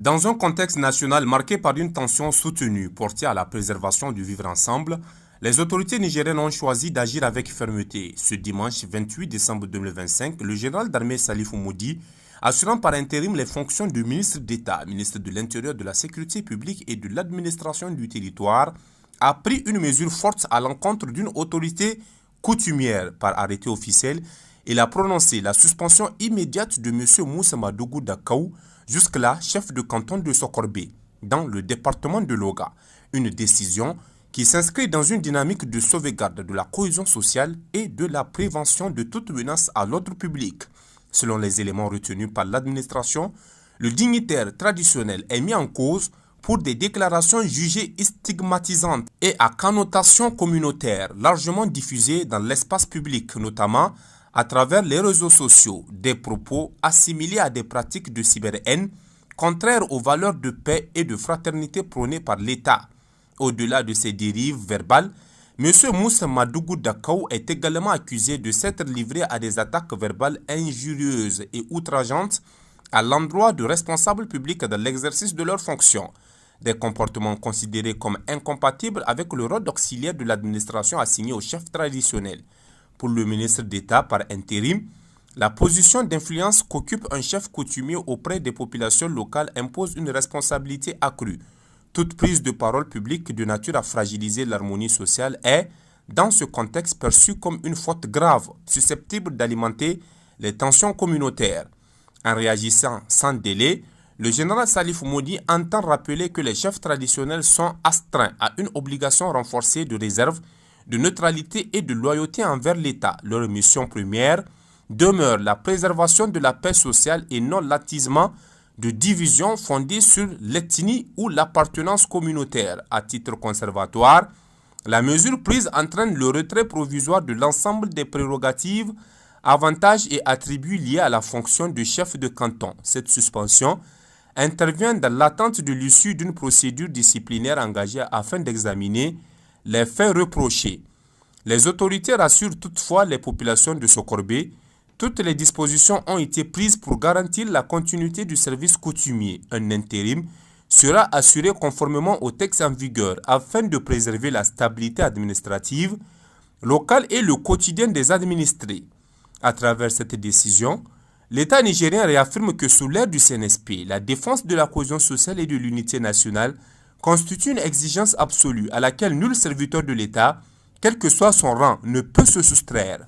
Dans un contexte national marqué par une tension soutenue portée à la préservation du vivre ensemble, les autorités nigériennes ont choisi d'agir avec fermeté. Ce dimanche 28 décembre 2025, le général d'armée Salifou Moudi, assurant par intérim les fonctions de ministre d'État, ministre de l'Intérieur, de la Sécurité publique et de l'administration du territoire, a pris une mesure forte à l'encontre d'une autorité coutumière. Par arrêté officiel, il a prononcé la suspension immédiate de M. Moussa Madougou Dakaou, jusque-là chef de canton de Sokorbe, dans le département de Loga. Une décision qui s'inscrit dans une dynamique de sauvegarde de la cohésion sociale et de la prévention de toute menace à l'ordre public. Selon les éléments retenus par l'administration, le dignitaire traditionnel est mis en cause pour des déclarations jugées stigmatisantes et à connotation communautaire largement diffusées dans l'espace public, notamment à travers les réseaux sociaux, des propos assimilés à des pratiques de cyberhaine contraires aux valeurs de paix et de fraternité prônées par l'État. Au-delà de ces dérives verbales, M. Moussa Madougou Dakaou est également accusé de s'être livré à des attaques verbales injurieuses et outrageantes à l'endroit de responsables publics dans l'exercice de leurs fonctions. Des comportements considérés comme incompatibles avec le rôle d'auxiliaire de l'administration assigné au chef traditionnel. Pour le ministre d'État par intérim, la position d'influence qu'occupe un chef coutumier auprès des populations locales impose une responsabilité accrue. Toute prise de parole publique de nature à fragiliser l'harmonie sociale est, dans ce contexte, perçue comme une faute grave, susceptible d'alimenter les tensions communautaires. En réagissant sans délai, le général Salifou Moudi entend rappeler que les chefs traditionnels sont astreints à une obligation renforcée de réserve, de neutralité et de loyauté envers l'État. Leur mission première demeure la préservation de la paix sociale et non l'attisement de divisions fondées sur l'ethnie ou l'appartenance communautaire. À titre conservatoire, la mesure prise entraîne le retrait provisoire de l'ensemble des prérogatives, avantages et attributs liés à la fonction de chef de canton. Cette suspension intervient dans l'attente de l'issue d'une procédure disciplinaire engagée afin d'examiner les faits reprochés. Les autorités rassurent toutefois les populations de Sokorbe. Toutes les dispositions ont été prises pour garantir la continuité du service coutumier. Un intérim sera assuré conformément aux textes en vigueur afin de préserver la stabilité administrative locale et le quotidien des administrés. À travers cette décision, l'État nigérien réaffirme que sous l'ère du CNSP, la défense de la cohésion sociale et de l'unité nationale constitue une exigence absolue à laquelle nul serviteur de l'État, quel que soit son rang, ne peut se soustraire.